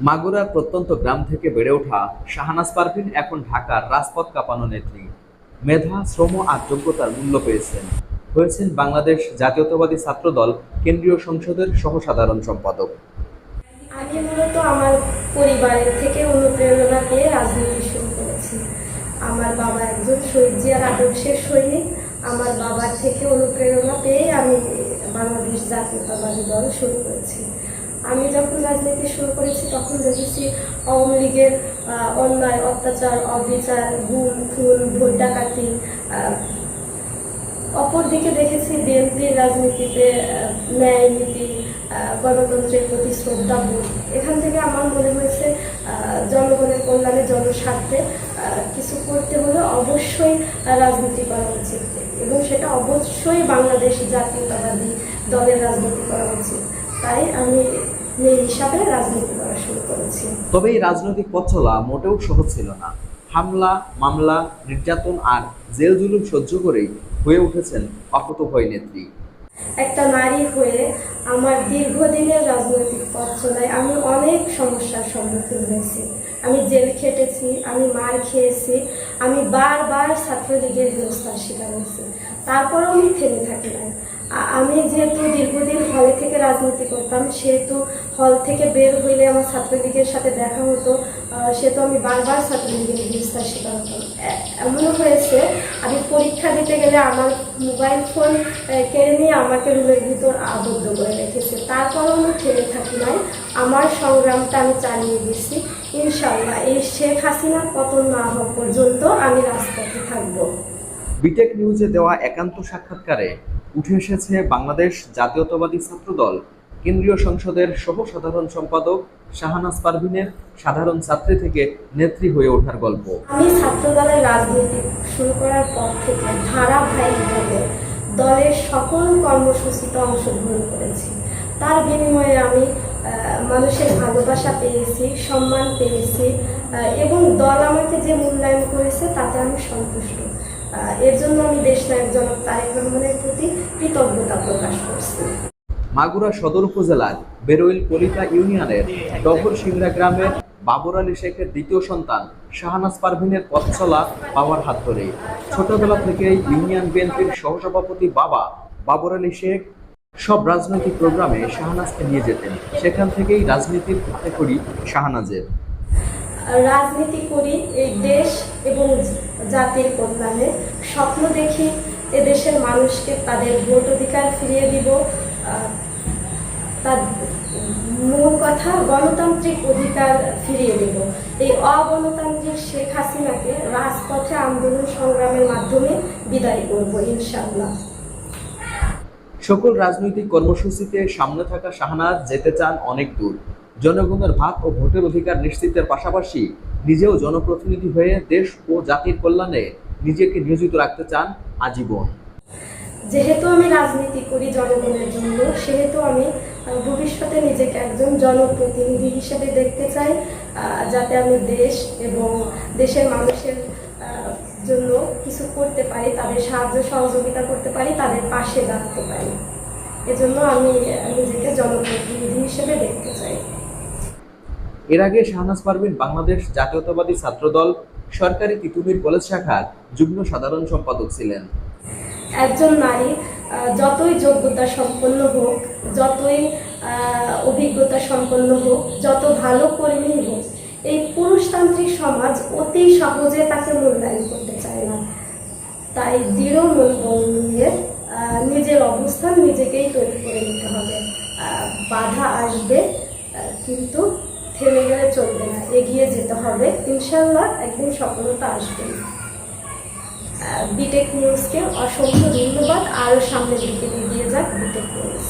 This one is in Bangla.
মাগুরার প্রত্যন্ত গ্রাম থেকে বেড়ে ওঠা শাহনাজ পারভীন এখন ঢাকার রাজপথ কাঁপানো নেত্রী। মেধা, শ্রম আর যোগ্যতার মূল্য পেয়েছেন। হয়েছেন বাংলাদেশ জাতীয়তাবাদী ছাত্রদল কেন্দ্রীয় সংসদের সহ-সাধারণ সম্পাদক। আমি মূলত আমার পরিবারের থেকে অনুপ্রেরণা পেয়ে রাজনীতি শুরু করেছি। আমার বাবা একজন শহীদ জিয়ার আদর্শের সৈনিক। আমার বাবার থেকে অনুপ্রেরণা পেয়ে আমি বাংলাদেশ জাতীয়তাবাদী দল শুরু করেছি। আমি যখন রাজনীতি শুরু করেছি তখন দেখেছি আওয়ামী লীগের অন্যায়, অত্যাচার, অবিচার, গুম, খুন, ভোট ডাকাতি। অপরদিকে দেখেছি বিএনপির রাজনীতিতে ন্যায় নীতি, গণতন্ত্রের প্রতি শ্রদ্ধাবোধ। এখান থেকে আমার মনে হয়েছে জনগণের কল্যাণে, জনস্বার্থে কিছু করতে হলে অবশ্যই রাজনীতি করা উচিত, এবং সেটা অবশ্যই বাংলাদেশ জাতীয়তাবাদী দলের রাজনীতি করা উচিত। তাই আমি এই হিসাবে রাজনীতি করা শুরু করেছি। তবে এই রাজনৈতিক পথ চলা মোটেও সহজ ছিল না। হামলা, মামলা, নির্যাতন আর জেল জুলুম সহ্য করেই হয়ে উঠেছেন অকুতোভয় নেত্রী। একটা নারী হয়ে আমার দীর্ঘদিনের রাজনৈতিক পথ চলায় আমি অনেক সমস্যার সম্মুখীন হয়েছি। আমি জেল খেটেছি, আমি মার খেয়েছি, আমি বারবার ছাত্রলীগের হেনস্থার শিকার হয়েছি। তারপরও আমি থেমে থাকি না। আমি যেহেতু দীর্ঘদিন হলে থেকে রাজনীতি করতাম, সেহেতু হল থেকে বের হইলে আমার ছাত্রলীগের সাথে দেখা হতো, সেহেতু আমি বারবার ছাত্রলীগের হেনস্থার শিকার হতাম। এমনও হয়েছে আমি পরীক্ষা দিতে গেলে আমার মোবাইল ফোন কেড়ে নিয়ে আমাকে রুমের ভিতর আবদ্ধ করে রেখেছে। তারপরও আমি থেমে থাকি নাই। আমার সংগ্রামটা আমি চালিয়ে গেছি। ইনশাআল্লাহ এই শেখ হাসিনার পতন না হওয়া পর্যন্ত আমি রাজপথে থাকবো। বিটেক নিউজে দেওয়া একান্ত সাক্ষাৎকারে উঠে এসেছে বাংলাদেশ জাতীয়তাবাদী ছাত্রদল কেন্দ্রীয় সংসদের সহ-সাধারণ সম্পাদক শাহনাজ পারভীনের সাধারণ ছাত্রী থেকে নেত্রী হয়ে ওঠার গল্প। আমি ছাত্রদলের রাজনীতি শুরু করার পর থেকে ধারাবাহিকভাবে দলের সকল কর্মসূচিতে অংশগ্রহণ করেছি। তার বিনিময়ে আমি মানুষের ভালোবাসা পেয়েছি, সম্মান পেয়েছি, এবং দল আমাকে যে মূল্যায়ন করেছে তাতে আমি সন্তুষ্ট। এর জন্য আমি দেশনায়ক জনাব তারেক রহমানের প্রতি কৃতজ্ঞতা প্রকাশ করছি। মাগুরা সদর উপজেলার বেরোইল কলিতা ইউনিয়নের ডহর সিংড়া গ্রামের বাবর আলী শেখের দ্বিতীয় সন্তান শাহনাজ পারভীনের পথ চলা বাবার হাত ধরে। ছোটবেলা থেকেই ইউনিয়ন বিএনপির সহসভাপতি বাবা বাবর আলী শেখ সব রাজনৈতিক প্রোগ্রামে শাহনাজকে নিয়ে যেতেন। সেখান থেকেই রাজনীতির হাতেখড়ি শাহনাজের। রাজনীতি করি এই দেশ এবং জাতির কল্যাণে। স্বপ্ন দেখি এদেশের মানুষকে তাদের ভোট অধিকার ফিরিয়ে দিব। তার মূল কথা গণতান্ত্রিক অধিকার ফিরিয়ে দেব। এই অগণতান্ত্রিক শেখ হাসিনাকে রাজপথে আন্দোলন সংগ্রামের মাধ্যমে বিদায় করব ইনশাআল্লাহ। সকল রাজনৈতিক কর্মসূচিতে সামনে থাকা শাহনাজ যেতে চান অনেক দূর। জনগণের ভাত ও ভোটের অধিকার নিশ্চিতের পাশাপাশি নিজেও জনপ্রতিনিধি হয়ে দেশ ও জাতির কল্যাণে নিজেকে নিয়োজিত রাখতে চান আজীবন। যেহেতু আমি রাজনীতি করি জনগণের জন্য, সেহেতু আমি ভবিষ্যতে নিজেকে একজন জনপ্রতিনিধি হিসেবে দেখতে চাই, যাতে আমি দেশ এবং দেশের মানুষের জন্য কিছু করতে পারি, তাদের সাহায্য সহযোগিতা করতে পারি, তাদের পাশে দাঁড়াতে পারি। এজন্য আমি নিজেকে জনপ্রতিনিধি হিসেবে দেখতে চাই। এর আগে শাহনাজ পারভীন বাংলাদেশ জাতীয়তাবাদী ছাত্রদল সরকারি তিতুমির কলেজ শাখার যুগ্ম সাধারণ সম্পাদক ছিলেন। একজন নারী যতই যোগ্যতা সম্পন্ন হোক, যতই অভিজ্ঞতা সম্পন্ন হোক, যত ভালো কর্মী হোক, এই পুরুষতান্ত্রিক সমাজ অতি সহজে তাকে মূল্যায়ন করতে চায় না। তাই দৃঢ় মনোবল নিয়ে নিজের অবস্থান নিজেকেই তৈরি করে নিতে হবে। বাধা আসবে, কিন্তু থেমে গেলে চলবে না, এগিয়ে যেতে হবে। ইনশাআল্লাহ একদিন সফলতা আসবে। বিটেক নিউজকে অসংখ্য ধন্যবাদ। আরও সামনের দিকে এগিয়ে যাক বিটেক নিউজ।